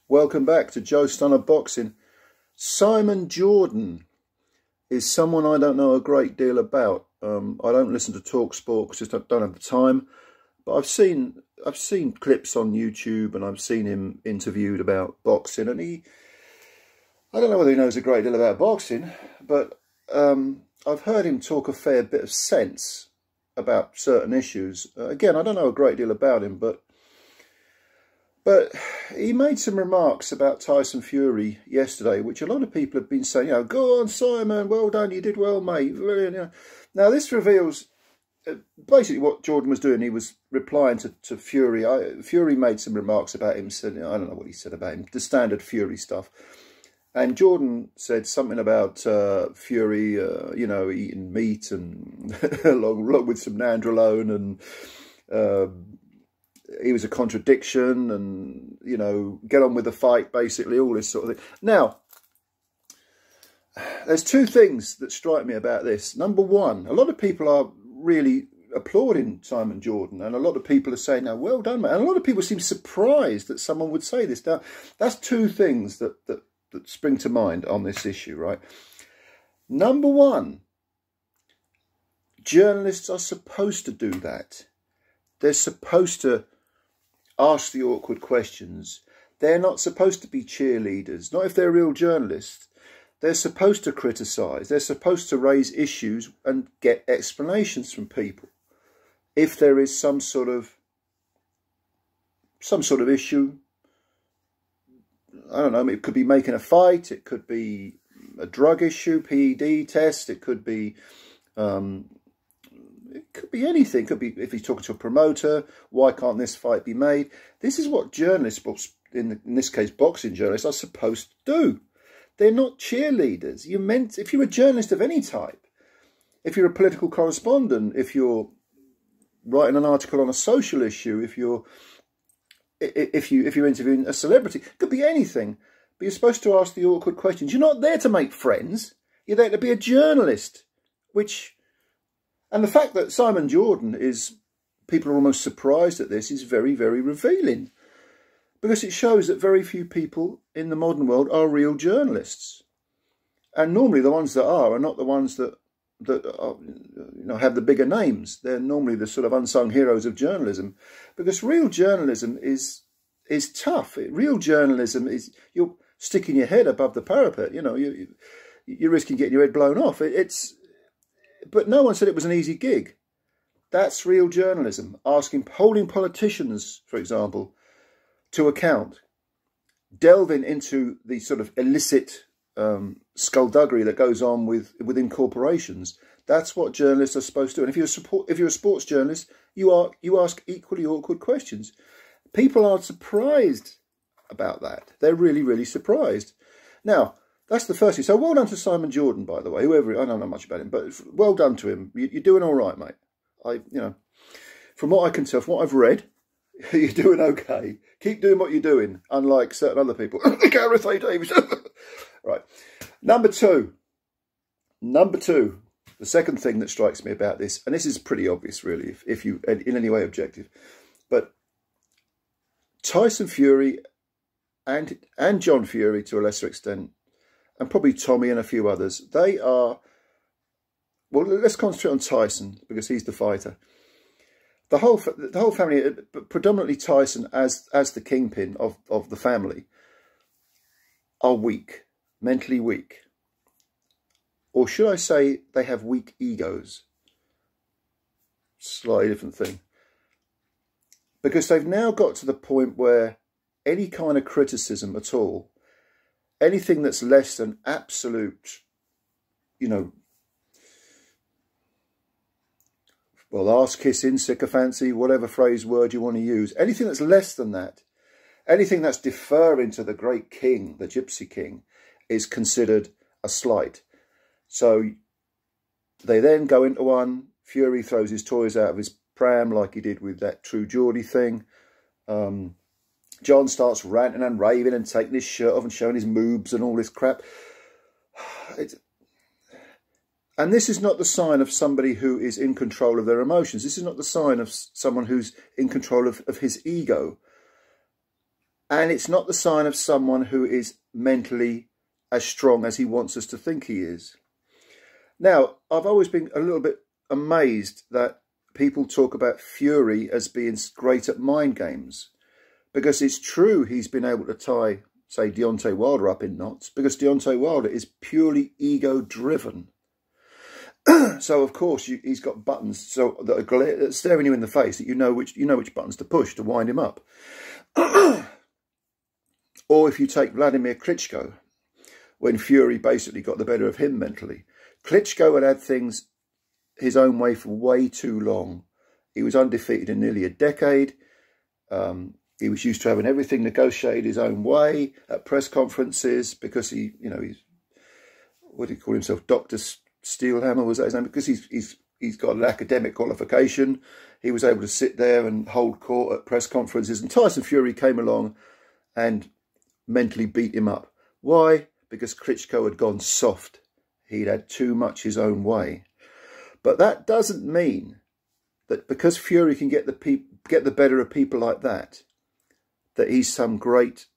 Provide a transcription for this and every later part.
Welcome back to Joe Stunner Boxing. Simon Jordan is someone I don't know a great deal about. I don't listen to TalkSport because I don't have the time. But I've seen clips on YouTube and I've seen him interviewed about boxing. And I don't know whether he knows a great deal about boxing, but I've heard him talk a fair bit of sense about certain issues. Again, I don't know a great deal about him, but he made some remarks about Tyson Fury yesterday, which a lot of people have been saying, go on, Simon, well done, you did well, mate. Now, this reveals basically what Jordan was doing. He was replying to Fury. Fury made some remarks about him, said, I don't know what he said about him, the standard Fury stuff. And Jordan said something about Fury, eating meat and along with some nandrolone, and he was a contradiction, and, get on with the fight, basically, all this sort of thing. Now, there's two things that strike me about this. Number one, a lot of people are really applauding Simon Jordan, and a lot of people are saying, now, well done, mate. And a lot of people seem surprised that someone would say this. Now, that's two things that spring to mind on this issue, right? Number one, journalists are supposed to do that. They're supposed to ask the awkward questions. They're not supposed to be cheerleaders, not if they're real journalists. They're supposed to criticise. They're supposed to raise issues and get explanations from people. If there is some sort of issue, I don't know, it could be making a fight, it could be a drug issue, PED test, it could be anything. It could be if he's talking to a promoter, why can't this fight be made? This is what journalists, in this case boxing journalists, are supposed to do. They're not cheerleaders. If you're a journalist of any type, if you're a political correspondent, if you're writing an article on a social issue, if you're interviewing a celebrity, it could be anything, but you're supposed to ask the awkward questions. You're not there to make friends. You're there to be a journalist, and the fact that Simon Jordan people are almost surprised at this, is very, very revealing, because it shows that very few people in the modern world are real journalists. And normally the ones that are not the ones that are, have the bigger names. They're normally the sort of unsung heroes of journalism, because real journalism is tough. Real journalism is, you're sticking your head above the parapet. You're risking getting your head blown off. But no one said it was an easy gig. That's real journalism. Holding politicians, for example, to account, delving into the sort of illicit skullduggery that goes on within corporations. That's what journalists are supposed to do. And if you're a sports journalist, you ask equally awkward questions. People are surprised about that. They're really, really surprised. Now, that's the first thing. So well done to Simon Jordan, by the way. I don't know much about him, but well done to him. You're doing all right, mate. From what I can tell, from what I've read, you're doing okay. Keep doing what you're doing, unlike certain other people. Gareth A. Davis. Right. Number two, the second thing that strikes me about this, and this is pretty obvious, really, if you in any way objective, but Tyson Fury and John Fury, to a lesser extent, and probably Tommy and a few others, they are, well, let's concentrate on Tyson, because he's the fighter. The whole family, predominantly Tyson as the kingpin of the family, are weak, mentally weak. Or should I say they have weak egos? Slightly different thing. Because they've now got to the point where any kind of criticism at all, anything that's less than absolute, well, arse-kissing, sycophancy, whatever word you want to use, anything that's less than that, anything that's deferring to the great king, the Gypsy King, is considered a slight. So they then go into one. Fury throws his toys out of his pram like he did with that True Geordie thing. John starts ranting and raving and taking his shirt off and showing his moobs and all this crap. And this is not the sign of somebody who is in control of their emotions. This is not the sign of someone who's in control of his ego. And it's not the sign of someone who is mentally as strong as he wants us to think he is. Now, I've always been a little bit amazed that people talk about Fury as being great at mind games, because it's true he's been able to tie, say, Deontay Wilder up in knots, because Deontay Wilder is purely ego-driven. So, of course, he's got buttons so that are staring you in the face that you know which buttons to push to wind him up. Or if you take Vladimir Klitschko, when Fury basically got the better of him mentally, Klitschko had things his own way for way too long. He was undefeated in nearly a decade. He was used to having everything negotiated his own way at press conferences because he's, what did he call himself? Dr. Steelhammer, was that his name? Because he's got an academic qualification. He was able to sit there and hold court at press conferences. And Tyson Fury came along and mentally beat him up. Why? Because Klitschko had gone soft. He'd had too much his own way. But that doesn't mean that because Fury can get the better of people like that, that he's some great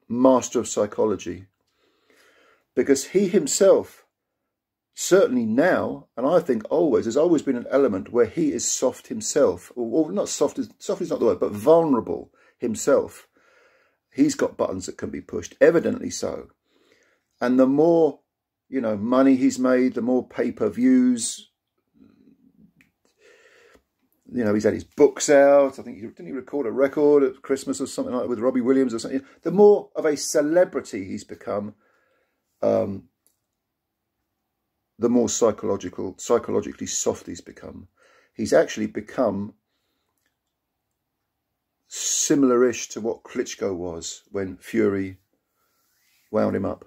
master of psychology. Because he himself, certainly now, and I think always, there's always been an element where he is soft himself. Or not soft is not the word, but vulnerable himself. He's got buttons that can be pushed, evidently so. And the more, money he's made, the more pay-per-views. He's had his books out. I think didn't he record a record at Christmas or something like that with Robbie Williams or something? The more of a celebrity he's become, the more psychologically soft he's become. He's actually become similar-ish to what Klitschko was when Fury wound him up.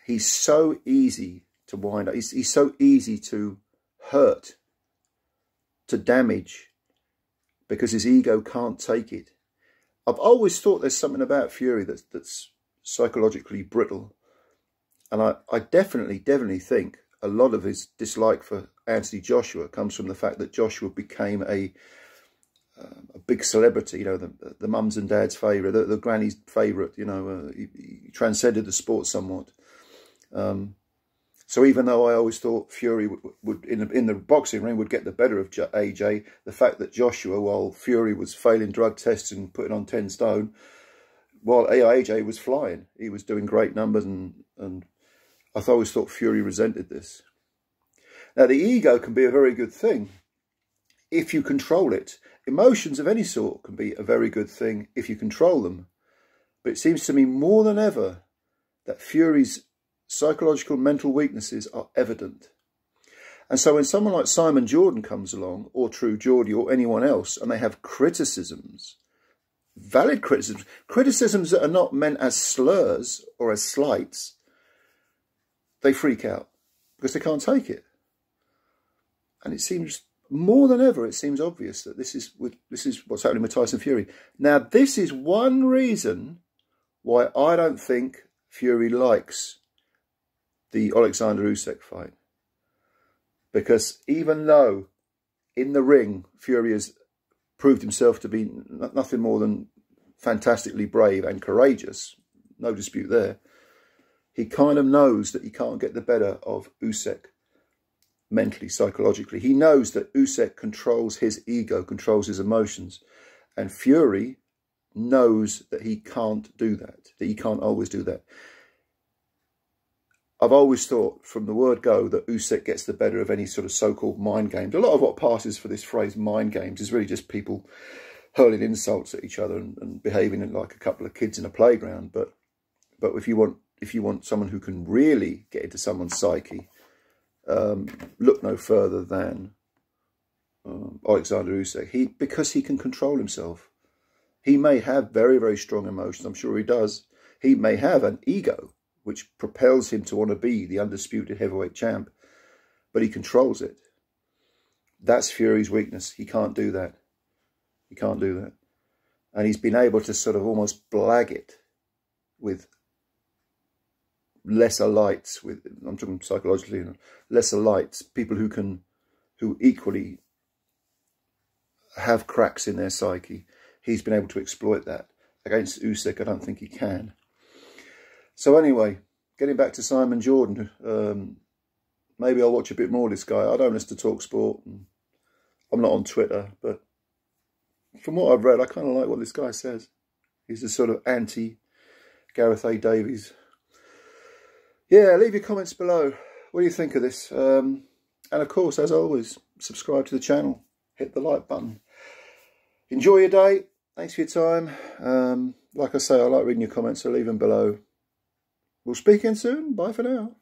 He's so easy to wind up. He's so easy to hurt, to damage, because his ego can't take it. I've always thought there's something about Fury that's psychologically brittle. And I definitely think a lot of his dislike for Anthony Joshua comes from the fact that Joshua became a big celebrity, the mums and dads' favourite, the granny's favourite, he transcended the sport somewhat. So even though I always thought Fury would in the boxing ring would get the better of AJ, the fact that Joshua, while Fury was failing drug tests and putting on 10 stone, while AJ was flying, he was doing great numbers, and I always thought Fury resented this. Now, the ego can be a very good thing if you control it. Emotions of any sort can be a very good thing if you control them. But it seems to me more than ever that Fury's psychological mental weaknesses are evident. And so when someone like Simon Jordan comes along, or True Geordie, or anyone else, and they have criticisms, valid criticisms that are not meant as slurs or as slights, they freak out because they can't take it. And it seems more than ever, it seems obvious that this is what's happening with Tyson Fury. Now, this is one reason why I don't think Fury likes the Alexander Usyk fight. Because even though in the ring Fury has proved himself to be nothing more than fantastically brave and courageous, no dispute there, he kind of knows that he can't get the better of Usyk mentally, psychologically. He knows that Usyk controls his ego, controls his emotions. And Fury knows that he can't do that he can't always do that. I've always thought from the word go that Usyk gets the better of any sort of so-called mind games. A lot of what passes for this phrase mind games is really just people hurling insults at each other and behaving like a couple of kids in a playground. But if you want someone who can really get into someone's psyche, look no further than Alexander Usyk. Because he can control himself. He may have very, very strong emotions. I'm sure he does. He may have an ego which propels him to want to be the undisputed heavyweight champ, but he controls it. That's Fury's weakness. He can't do that. He can't do that. And he's been able to sort of almost blag it with lesser lights, I'm talking psychologically, lesser lights, people who equally have cracks in their psyche. He's been able to exploit that. against Usyk, I don't think he can. So anyway, getting back to Simon Jordan, maybe I'll watch a bit more of this guy. I don't listen to Talk Sport. I'm not on Twitter, but from what I've read, I kind of like what this guy says. He's a sort of anti-Gareth A. Davies. Yeah, leave your comments below. What do you think of this? And of course, as always, subscribe to the channel. Hit the like button. Enjoy your day. Thanks for your time. Like I say, I like reading your comments, so leave them below. We'll speak again soon. Bye for now.